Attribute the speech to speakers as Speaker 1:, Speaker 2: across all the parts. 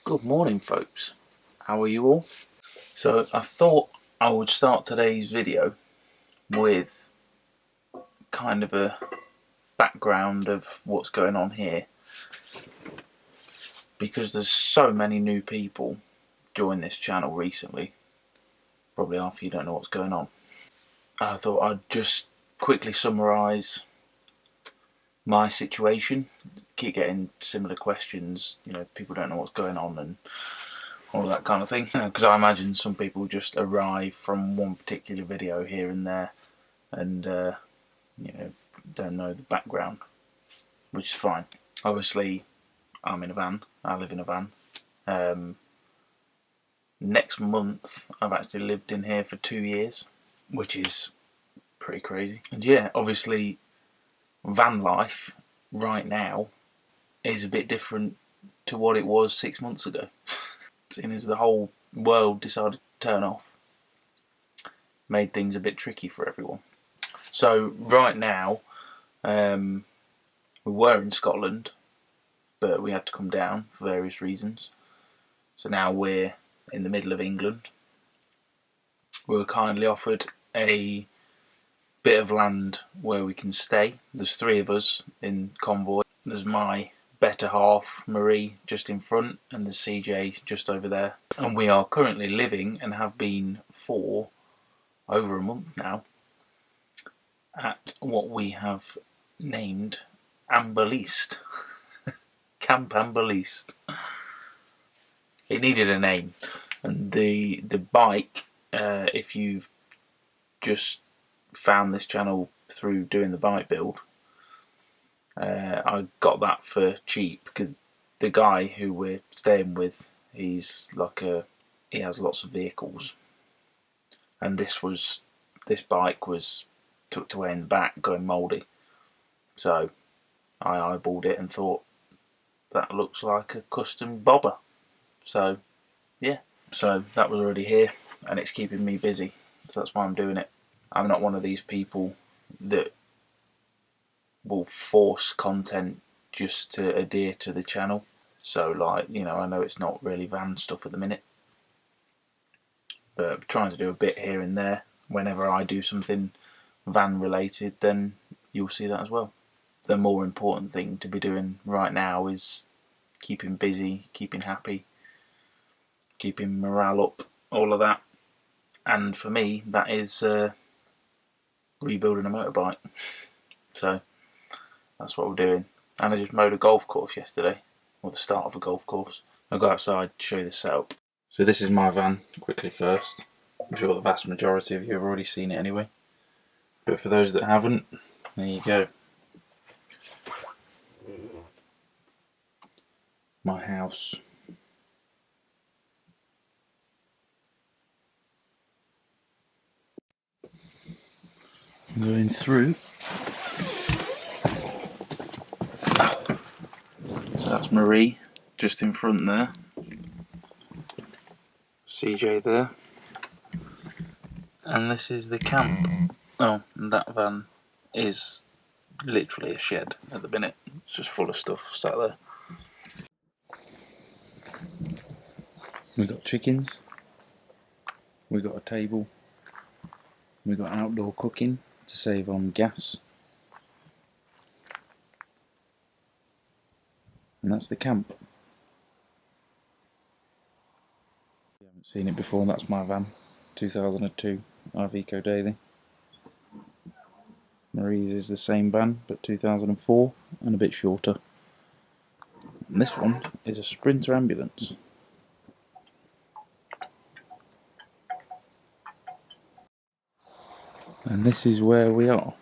Speaker 1: Good morning, folks. How are you all? So I thought I would start today's video with kind of a background of what's going on here, because there's so many new people joined this channel recently. Probably half of you don't know what's going on. And I thought I'd just quickly summarise my situation. Keep getting similar questions, people don't know what's going on and all that kind of thing, because I imagine some people just arrive from one particular video here and there and don't know the background, which is fine. Obviously I'm in a van, I live in a van. Next month I've actually lived in here for 2 years, which is pretty crazy. And yeah, obviously van life right now is a bit different to what it was 6 months ago. Seeing as the whole world decided to turn off, made things a bit tricky for everyone. So right now, we were in Scotland, but we had to come down for various reasons. So now we're in the middle of England. We were kindly offered a bit of land where we can stay. There's 3 of us in convoy. There's my better half, Marie, just in front, and there's CJ just over there. And we are currently living, and have been for over a month now, at what we have named Amber Least. Camp Amber Least. It needed a name. And the bike, if you've just found this channel through doing the bike build, I got that for cheap because the guy who we're staying with, he has lots of vehicles, and this bike was tucked away in the back going mouldy, so I eyeballed it and thought that looks like a custom bobber. So yeah, so that was already here and it's keeping me busy, so that's why I'm doing it. I'm not one of these people that will force content just to adhere to the channel. So I know it's not really van stuff at the minute, but I'm trying to do a bit here and there. Whenever I do something van related, then you'll see that as well. The more important thing to be doing right now is keeping busy, keeping happy, keeping morale up, all of that. And for me, that is rebuilding a motorbike. So that's what we're doing. And I just mowed a golf course yesterday, or the start of a golf course. I'll go outside to show you the setup. So this is my van, quickly first. I'm sure the vast majority of you have already seen it anyway. But for those that haven't, there you go. My house. I'm going through. So that's Marie, just in front there. CJ there. And this is the camp. Oh, and that van is literally a shed at the minute. It's just full of stuff sat there. We got chickens. We got a table. We got outdoor cooking to save on gas. And that's the camp. If you haven't seen it before, that's my van. 2002 Iveco Daily. Marie's is the same van, but 2004 and a bit shorter. And this one is a Sprinter ambulance. And this is where we are.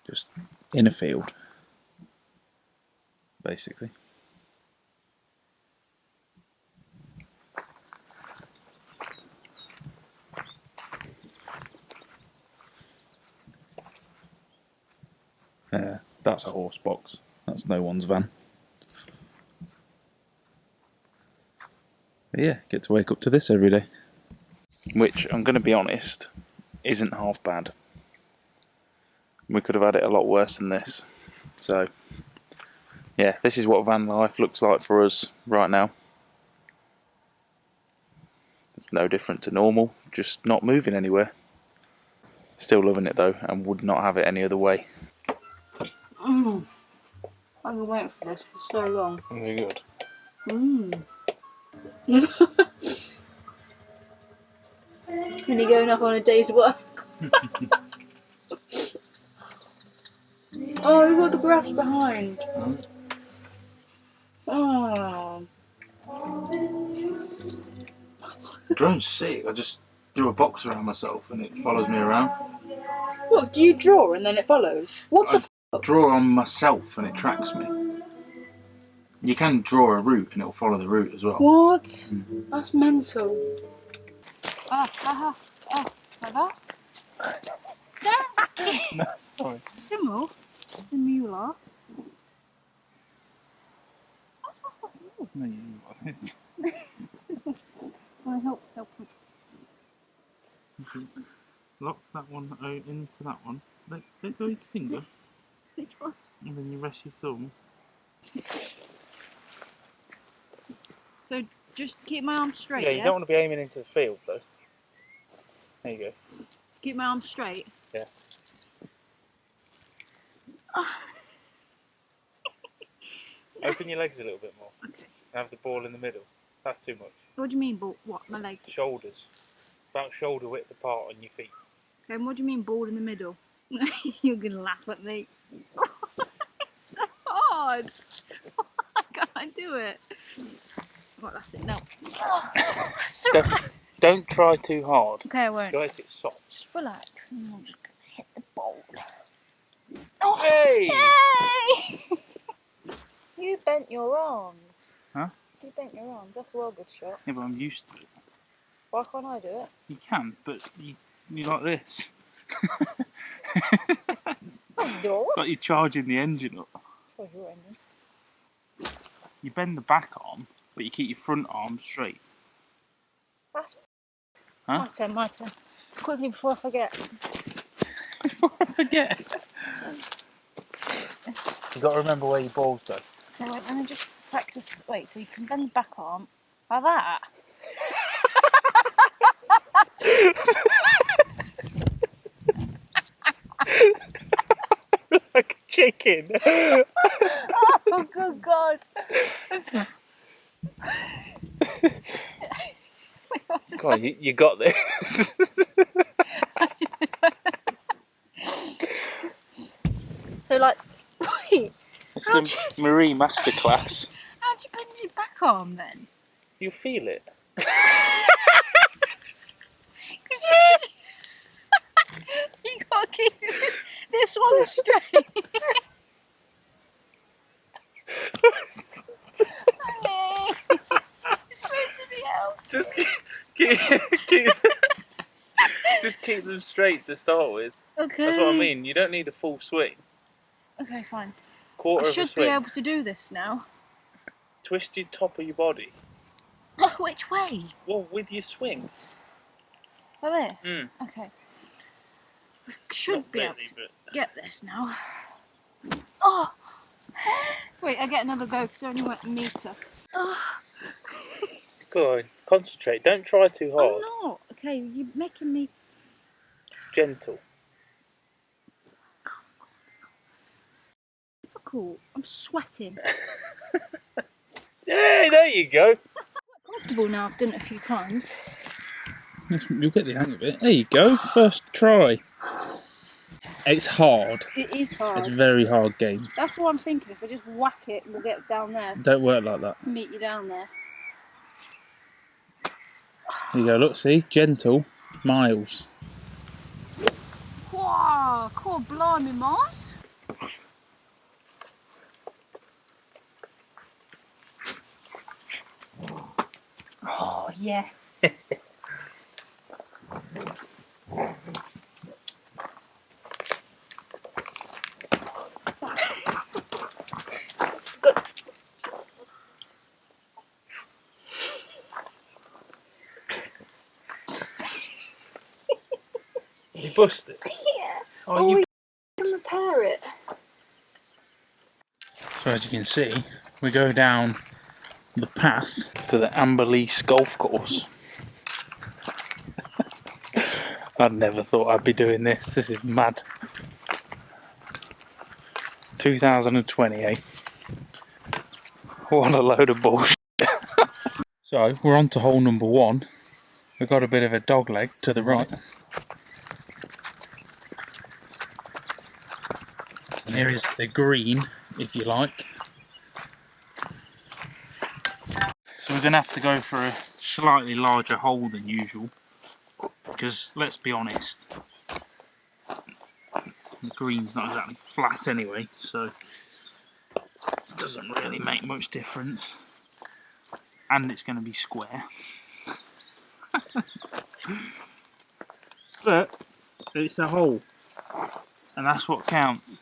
Speaker 1: Just in a field, basically. That's a horse box. That's no one's van. But yeah, get to wake up to this every day. Which, I'm going to be honest, isn't half bad. We could have had it a lot worse than this. So, Yeah, this is what van life looks like for us right now. It's no different to normal, just not moving anywhere. Still loving it though, and would not have it any other way.
Speaker 2: I've been waiting for this for so long.
Speaker 1: Very good.
Speaker 2: When you're going up on a day's work. Oh, look at the grass behind. Oh.
Speaker 1: The drone's sick. I just drew a box around myself and it follows me around.
Speaker 2: What, do you draw and then it follows? What the
Speaker 1: I draw on myself and it tracks me. You can draw a route and it'll follow the route as well.
Speaker 2: What? That's mental. Like that?
Speaker 1: No, sorry.
Speaker 2: Simul? Simula? That's my fucking move.
Speaker 1: No, you
Speaker 2: Well, help me.
Speaker 1: lock that one into that one. Let go your finger.
Speaker 2: Which one?
Speaker 1: And then you rest your thumb.
Speaker 2: So just keep my arms straight,
Speaker 1: Yeah, you don't want to be aiming into the field though. There you go.
Speaker 2: Keep my arms straight?
Speaker 1: Yeah. Open your legs a little bit more.
Speaker 2: Okay.
Speaker 1: Have the ball in the middle. That's too much.
Speaker 2: What do you mean, what, my legs?
Speaker 1: Shoulders. About shoulder width apart on your feet.
Speaker 2: Okay, and what do you mean ball in the middle? You're going to laugh at me. It's so hard. Why can't I do it? Right, that's it now. That's so hard.
Speaker 1: Don't try too hard.
Speaker 2: Okay, I won't.
Speaker 1: Guys, it's soft.
Speaker 2: Just relax and I'm just going to hit the ball.
Speaker 1: Oh, hey!
Speaker 2: Yay! You bent your arms.
Speaker 1: Huh?
Speaker 2: You bent your arms. That's a well good shot.
Speaker 1: Yeah, but I'm used to it.
Speaker 2: Why can't I do it?
Speaker 1: You can, but you like this. It's like you're charging the engine up.
Speaker 2: Where's your engine?
Speaker 1: You bend the back arm, but you keep your front arm straight.
Speaker 2: That's
Speaker 1: Huh?
Speaker 2: my turn. Quickly before I forget.
Speaker 1: Before I forget. You've got to remember where your balls go.
Speaker 2: Okay, wait, let me just practice. Wait, so you can bend the back arm like that.
Speaker 1: Like a chicken.
Speaker 2: Oh, good God.
Speaker 1: Come on, you got this.
Speaker 2: So, like, wait,
Speaker 1: It's the Marie Masterclass.
Speaker 2: how'd you bend your back arm then?
Speaker 1: You feel it.
Speaker 2: You gotta keep this one straight. It's supposed to be out.
Speaker 1: Just just keep them straight to start with.
Speaker 2: Okay.
Speaker 1: That's what I mean. You don't need a full swing.
Speaker 2: Okay, fine.
Speaker 1: Quarter
Speaker 2: I
Speaker 1: of a
Speaker 2: should
Speaker 1: swing.
Speaker 2: be able to do this now.
Speaker 1: Twist your top of your body.
Speaker 2: Oh, which way?
Speaker 1: Well, with your swing.
Speaker 2: Like this? Okay. I should
Speaker 1: Not
Speaker 2: be
Speaker 1: really,
Speaker 2: able to
Speaker 1: but
Speaker 2: get this now. Oh! Wait, I get another go because I only went a metre. Oh.
Speaker 1: go on, concentrate. Don't try too hard.
Speaker 2: I'm not. Okay, you're making me...
Speaker 1: Gentle.
Speaker 2: It's difficult. I'm sweating.
Speaker 1: Yay, there you go.
Speaker 2: Comfortable now, I've done it a few times.
Speaker 1: You'll get the hang of it. There you go. First try. It's hard.
Speaker 2: It is hard.
Speaker 1: It's a very hard game.
Speaker 2: That's what I'm thinking. If I just whack it, we'll get down there.
Speaker 1: Don't work like that.
Speaker 2: Meet you down there.
Speaker 1: There you go. Look, see? Gentle. Miles.
Speaker 2: Wow, cool, blimey, Mars. Oh, yes.
Speaker 1: You bust it?
Speaker 2: Yeah.
Speaker 1: Oh, you
Speaker 2: can repair it.
Speaker 1: So as you can see, we go down the path to the Amberlease golf course. I'd never thought I'd be doing this. This is mad. 2020, eh? What a load of bullshit. So we're on to hole number 1. We've got a bit of a dog leg to the right. And here is the green, if you like. So we're going to have to go for a slightly larger hole than usual. Because, let's be honest, the green's not exactly flat anyway, so it doesn't really make much difference. And it's going to be square. But it's a hole, and that's what counts.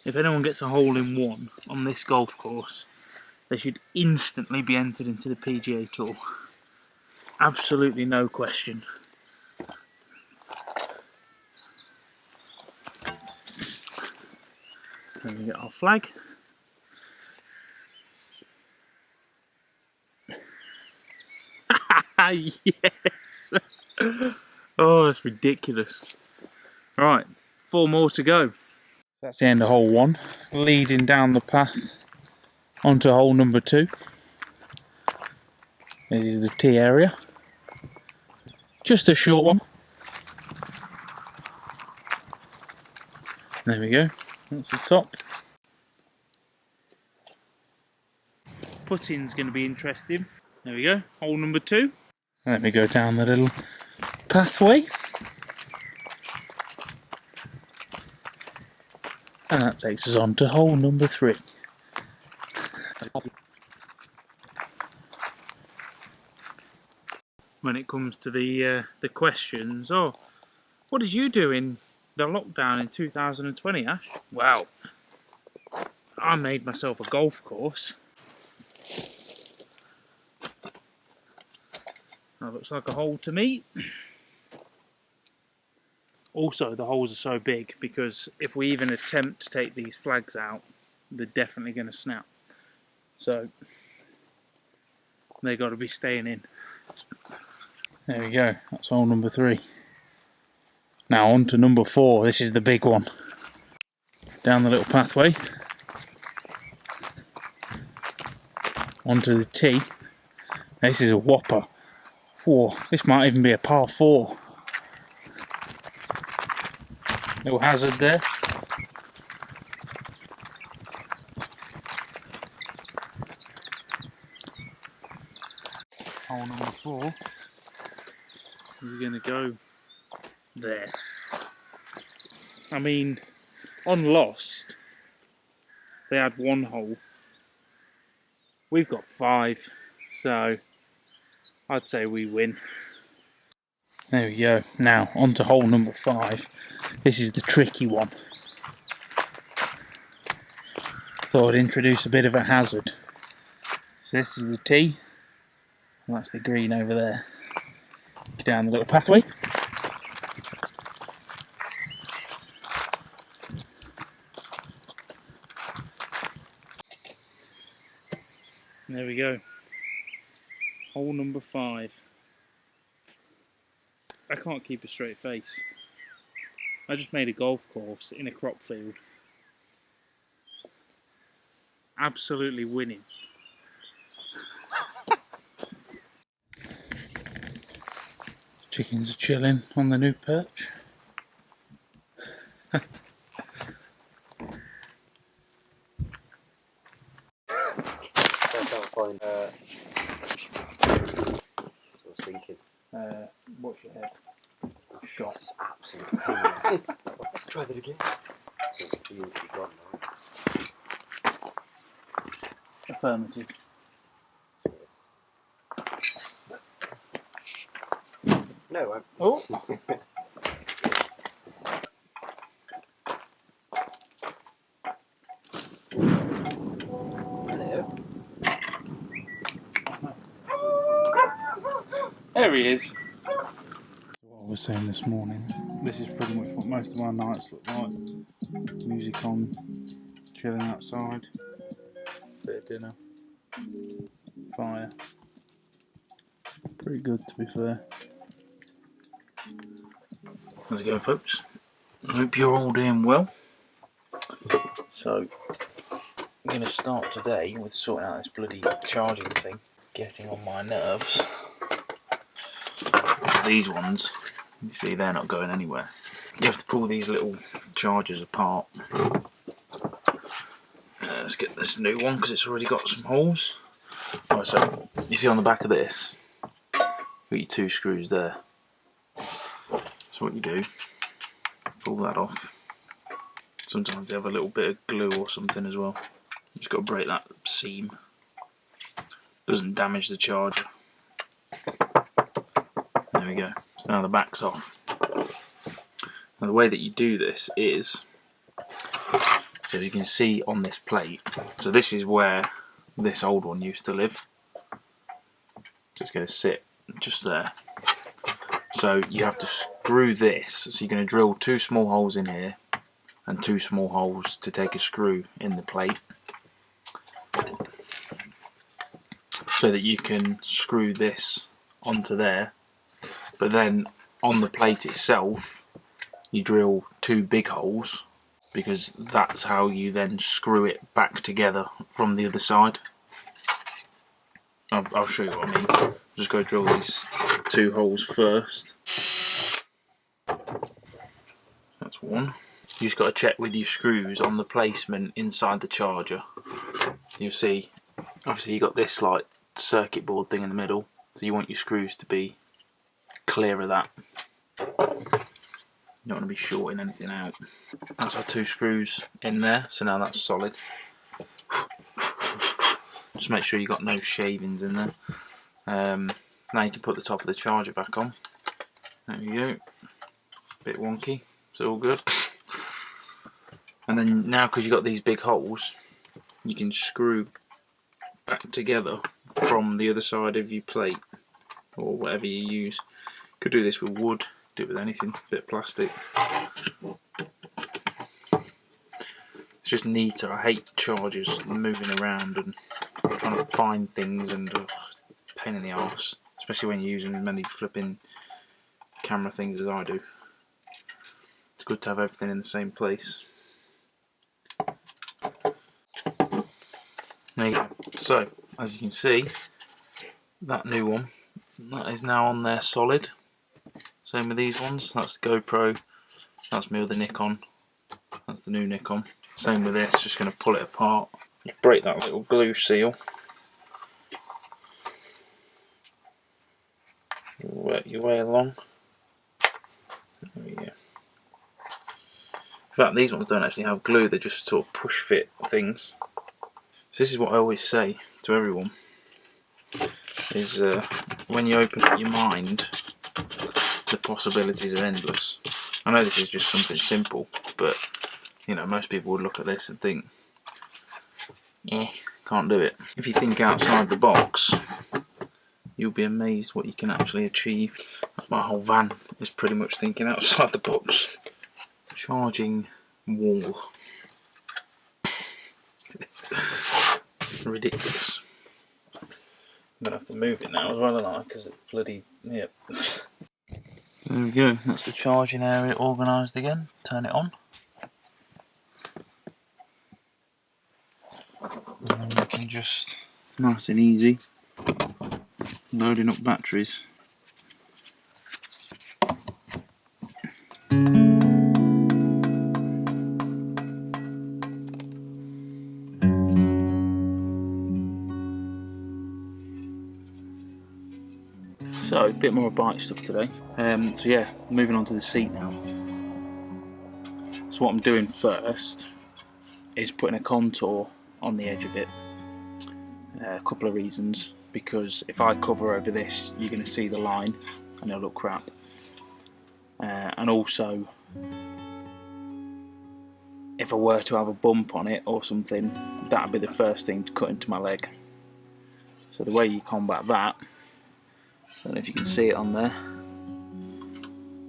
Speaker 1: If anyone gets a hole in 1 on this golf course, they should instantly be entered into the PGA Tour. Absolutely no question. Then we get our flag. Yes! Oh, that's ridiculous. Right, 4 more to go. That's the end of hole 1, leading down the path onto hole number 2. This is the tee area. Just a short one. There we go, that's the top. Putting's going to be interesting. There we go, hole number 2. Let me go down the little pathway. And that takes us on to hole number 3. When it comes to the questions, oh, what did you do in the lockdown in 2020, Ash? Well, I made myself a golf course. That looks like a hole to me. Also, the holes are so big because if we even attempt to take these flags out, they're definitely going to snap. So, they've got to be staying in. There we go, that's hole number 3. Now on to number 4, this is the big one. Down the little pathway. Onto the tee. This is a whopper. Whoa, this might even be a par 4. Little hazard there. Hole number 4 is going to go there. I mean, on Lost, they had 1 hole. We've got 5, so I'd say we win. There we go. Now, on to hole number 5. This is the tricky one. Thought I'd introduce a bit of a hazard. So this is the tee, and that's the green over there. Get down the little pathway. And there we go. Hole number 5. I can't keep a straight face. I just made a golf course in a crop field. Absolutely winning. Chickens are chilling on the new perch.
Speaker 3: I can't find I was thinking.
Speaker 1: What's your head? Shots.
Speaker 3: Absolutely. Let's try that again. It's usually gone now.
Speaker 1: Affirmative.
Speaker 3: No, I'm.
Speaker 1: Oh!
Speaker 3: Hello.
Speaker 1: There he is. What I was saying this morning, this is pretty much what most of our nights look like. Music on, chilling outside. bit of dinner. Fire. Pretty good, to be fair. How's it going, folks? I hope you're all doing well. So, I'm going to start today with sorting out this bloody charging thing. Getting on my nerves. These ones, you see, they're not going anywhere. You have to pull these little chargers apart. Let's get this new one because it's already got some holes. Right, so you see on the back of this, got your 2 screws there. So what you do, pull that off. Sometimes they have a little bit of glue or something as well. You just got to break that seam. Doesn't damage the charger. There we go. So now the back's off. Now the way that you do this is, so as you can see on this plate, so this is where this old one used to live. So it's going to sit just there. So you have to screw this, so you're going to drill 2 small holes in here and 2 small holes to take a screw in the plate, so that you can screw this onto there. But then on the plate itself you drill 2 big holes, because that's how you then screw it back together from the other side. I'll show you what I mean. I'm just going to drill these 2 holes first. That's one. You just got to check with your screws on the placement inside the charger. You'll see, obviously you got this like circuit board thing in the middle, so you want your screws to be clear of that. You don't want to be shorting anything out. That's our 2 screws in there, so now that's solid. Just make sure you got no shavings in there. Now you can put the top of the charger back on. There you go. Bit wonky, it's all good. And then now, because you've got these big holes, you can screw back together from the other side of your plate, or whatever you use. Could do this with wood, do it with anything, bit of plastic. It's just neater. I hate chargers moving around and trying to find things, and pain in the arse, especially when you're using as many flipping camera things as I do. It's good to have everything in the same place. There you go. So, as you can see, that new one, that is now on there solid. Same with these ones. That's the GoPro, that's my other Nikon, that's the new Nikon. Same with this, just going to pull it apart. Just break that little glue seal. Work your way along. There we go. In fact, these ones don't actually have glue, they're just sort of push fit things. So this is what I always say to everyone, is when you open up your mind, the possibilities are endless. I know this is just something simple, but you know, most people would look at this and think, can't do it. If you think outside the box, you'll be amazed what you can actually achieve. My whole van is pretty much thinking outside the box. Charging wall. Ridiculous. I'm going to have to move it now as well, aren't I? Because it's bloody, yep. There we go, that's the charging area organised again. Turn it on. And we can just, nice and easy, loading up batteries. So, a bit more bike stuff today. So yeah, moving on to the seat now. So what I'm doing first is putting a contour on the edge of it. A couple of reasons, because if I cover over this, you're going to see the line and it'll look crap. And also, if I were to have a bump on it or something, that would be the first thing to cut into my leg. So the way you combat that, I don't know if you can see it on there,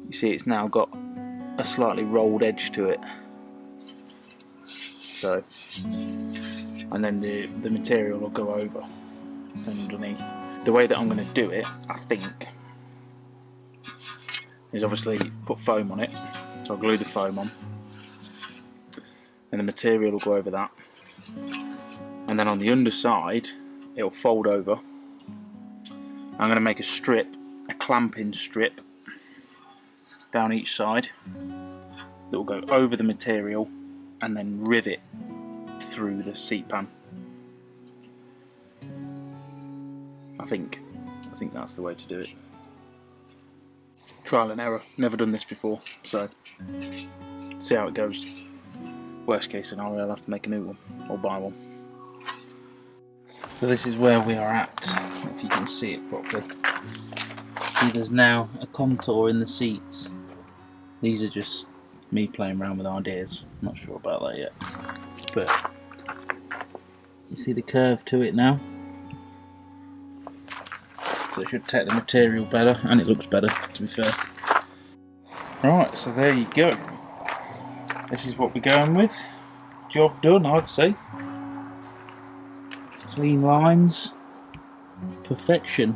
Speaker 1: you see it's now got a slightly rolled edge to it. So and then the material will go over underneath. The way that I'm going to do it, I think, is obviously put foam on it. So I'll glue the foam on, and the material will go over that, and then on the underside it'll fold over. I'm going to make a strip, a clamping strip down each side that will go over the material and then rivet through the seat pan. I think that's the way to do it. Trial and error, never done this before, so see how it goes. Worst case scenario, I'll have to make a new one or buy one. So this is where we are at, if you can see it properly. See, there's now a contour in the seats. These are just me playing around with ideas, I'm not sure about that yet. But you see the curve to it now? So it should take the material better, and it looks better, to be fair. Right, so there you go. This is what we're going with. Job done, I'd say. Clean lines. Perfection.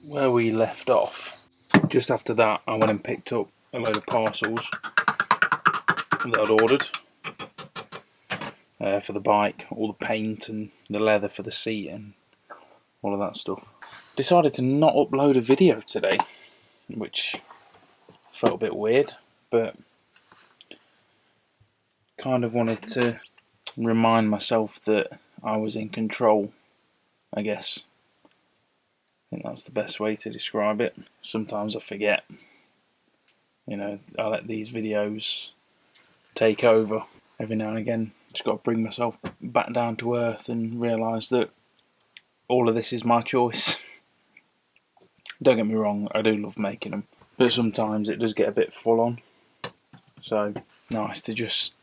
Speaker 1: Where we left off, just after that I went and picked up a load of parcels that I'd ordered for the bike, all the paint and the leather for the seat and all of that stuff. Decided to not upload a video today, which felt a bit weird, but kind of wanted to remind myself that I was in control, I guess. I think that's the best way to describe it. Sometimes I forget. You know, I let these videos take over every now and again. Just got to bring myself back down to earth and realise that all of this is my choice. Don't get me wrong, I do love making them, but sometimes it does get a bit full on. So, nice to just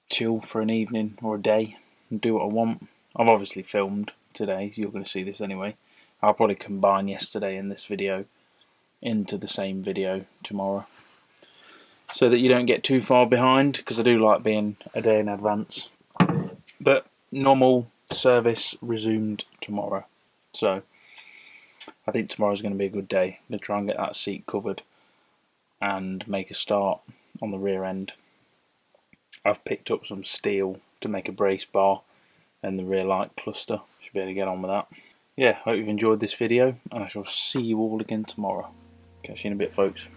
Speaker 1: chill for an evening or a day and do what I want. I've obviously filmed today, you're going to see this anyway. I'll probably combine yesterday and this video into the same video tomorrow, so that you don't get too far behind, because I do like being a day in advance. But normal service resumed tomorrow, so I think tomorrow's going to be a good day. I'm going to try and get that seat covered and make a start on the rear end. I've picked up some steel to make a brace bar and the rear light cluster. Should be able to get on with that. Yeah, hope you've enjoyed this video, and I shall see you all again tomorrow. Catch you in a bit, folks.